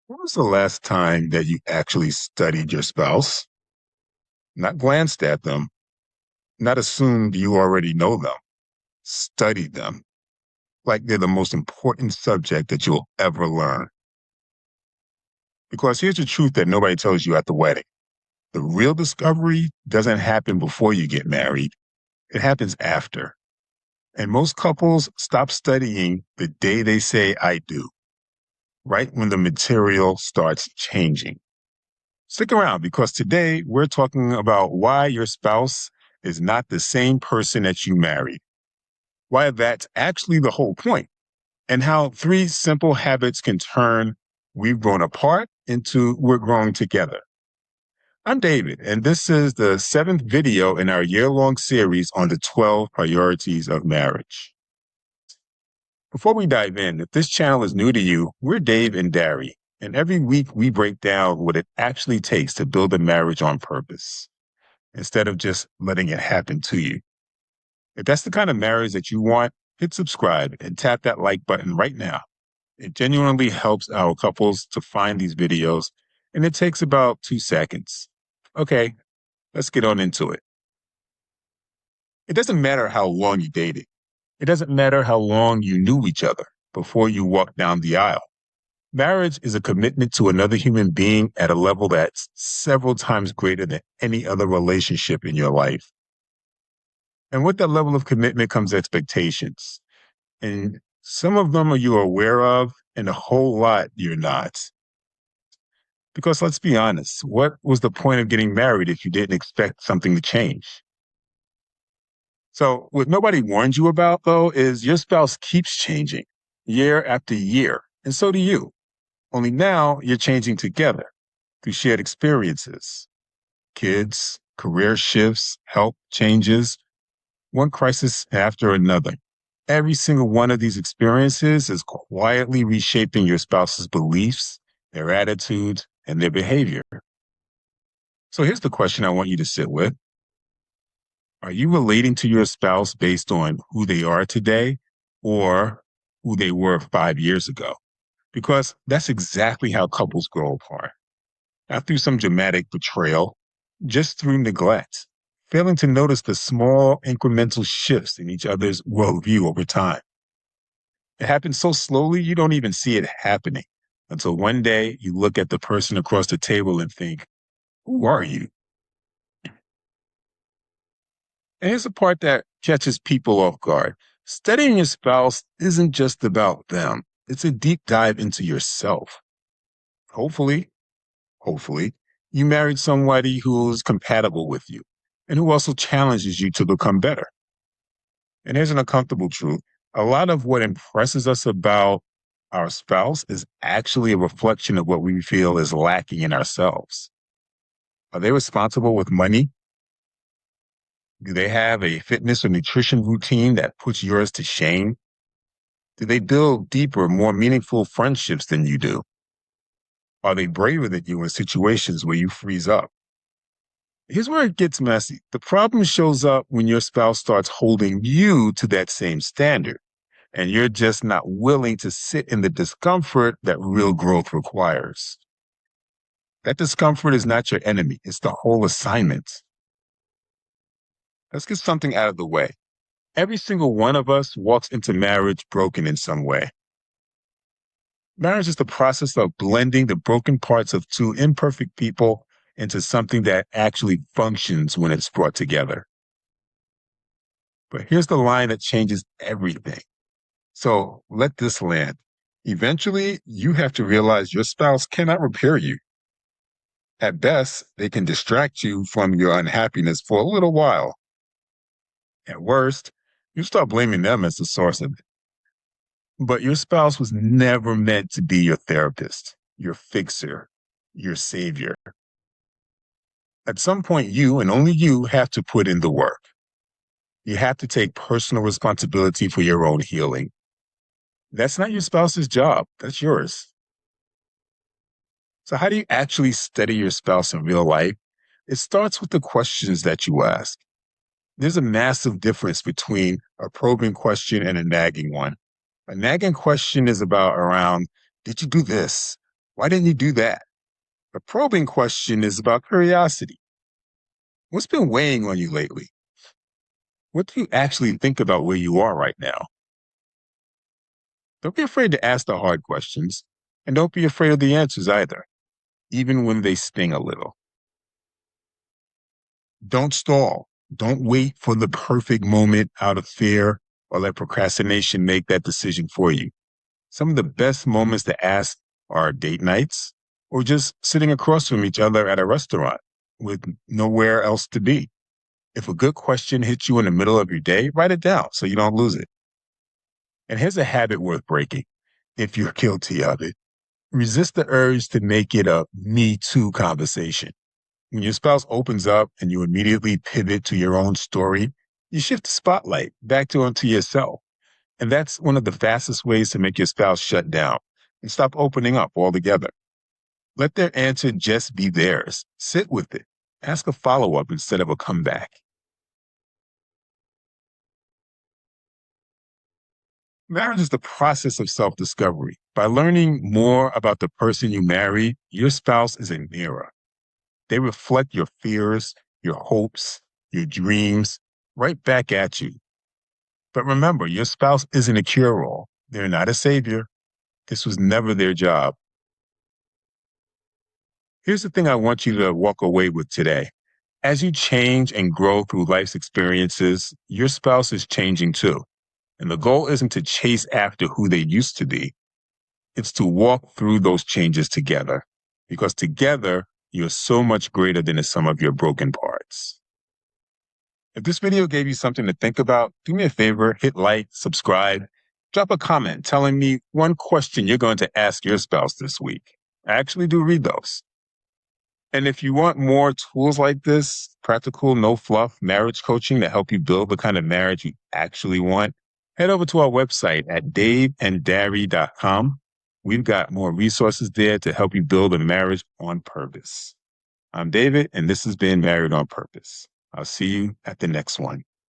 When was the last time that you actually studied your spouse? Not glanced at them, not assumed you already know them, studied them like they're the most important subject that you'll ever learn. Because here's the truth that nobody tells you at the wedding. The real discovery doesn't happen before you get married. It happens after. And most couples stop studying the day they say, I do, right when the material starts changing. Stick around because today we're talking about why your spouse is not the same person that you married, why that's actually the whole point, and how three simple habits can turn we've grown apart into we're growing together. I'm David, and this is the seventh video in our year-long series on the 12 priorities of marriage. Before we dive in, if this channel is new to you, we're Dave and Dari, and every week we break down what it actually takes to build a marriage on purpose, instead of just letting it happen to you. If that's the kind of marriage that you want, hit subscribe and tap that like button right now. It genuinely helps our couples to find these videos, and it takes about 2 seconds. Okay, let's get on into it. It doesn't matter how long you dated. It doesn't matter how long you knew each other before you walked down the aisle. Marriage is a commitment to another human being at a level that's several times greater than any other relationship in your life. And with that level of commitment comes expectations. And some of them are you aware of, and a whole lot you're not. Because let's be honest, what was the point of getting married if you didn't expect something to change? So what nobody warned you about, though, is your spouse keeps changing year after year, and so do you. Only now you're changing together through shared experiences, kids, career shifts, health changes, one crisis after another. Every single one of these experiences is quietly reshaping your spouse's beliefs, their attitudes, and their behavior. So here's the question I want you to sit with. Are you relating to your spouse based on who they are today or who they were 5 years ago? Because that's exactly how couples grow apart. Not through some dramatic betrayal, just through neglect, failing to notice the small incremental shifts in each other's worldview over time. It happens so slowly you don't even see it happening until one day you look at the person across the table and think, who are you? And here's the part that catches people off guard. Studying your spouse isn't just about them. It's a deep dive into yourself. Hopefully, you married somebody who's compatible with you and who also challenges you to become better. And here's an uncomfortable truth. A lot of what impresses us about our spouse is actually a reflection of what we feel is lacking in ourselves. Are they responsible with money? Do they have a fitness or nutrition routine that puts yours to shame? Do they build deeper, more meaningful friendships than you do? Are they braver than you in situations where you freeze up? Here's where it gets messy. The problem shows up when your spouse starts holding you to that same standard, and you're just not willing to sit in the discomfort that real growth requires. That discomfort is not your enemy. It's the whole assignment. Let's get something out of the way. Every single one of us walks into marriage broken in some way. Marriage is the process of blending the broken parts of two imperfect people into something that actually functions when it's brought together. But here's the line that changes everything. So let this land. Eventually, you have to realize your spouse cannot repair you. At best, they can distract you from your unhappiness for a little while. At worst, you start blaming them as the source of it. But your spouse was never meant to be your therapist, your fixer, your savior. At some point, you and only you have to put in the work. You have to take personal responsibility for your own healing. That's not your spouse's job. That's yours. So how do you actually study your spouse in real life? It starts with the questions that you ask. There's a massive difference between a probing question and a nagging one. A nagging question is around, did you do this? Why didn't you do that? A probing question is about curiosity. What's been weighing on you lately? What do you actually think about where you are right now? Don't be afraid to ask the hard questions, and don't be afraid of the answers either, even when they sting a little. Don't stall. Don't wait for the perfect moment out of fear or let procrastination make that decision for you. Some of the best moments to ask are date nights or just sitting across from each other at a restaurant with nowhere else to be. If a good question hits you in the middle of your day, write it down so you don't lose it. And here's a habit worth breaking if you're guilty of it. Resist the urge to make it a me too conversation. When your spouse opens up and you immediately pivot to your own story, you shift the spotlight back onto yourself. And that's one of the fastest ways to make your spouse shut down and stop opening up altogether. Let their answer just be theirs. Sit with it. Ask a follow up instead of a comeback. Marriage is the process of self discovery. By learning more about the person you marry, your spouse is a mirror. They reflect your fears, your hopes, your dreams right back at you. But remember, your spouse isn't a cure all. They're not a savior. This was never their job. Here's the thing I want you to walk away with today. As you change and grow through life's experiences, your spouse is changing too. And the goal isn't to chase after who they used to be. It's to walk through those changes together. Because together, you're so much greater than the sum of your broken parts. If this video gave you something to think about, do me a favor, hit like, subscribe, drop a comment telling me one question you're going to ask your spouse this week. I actually do read those. And if you want more tools like this, practical, no fluff marriage coaching to help you build the kind of marriage you actually want, head over to our website at daveanddarry.com. We've got more resources there to help you build a marriage on purpose. I'm David, and this has been Married on Purpose. I'll see you at the next one.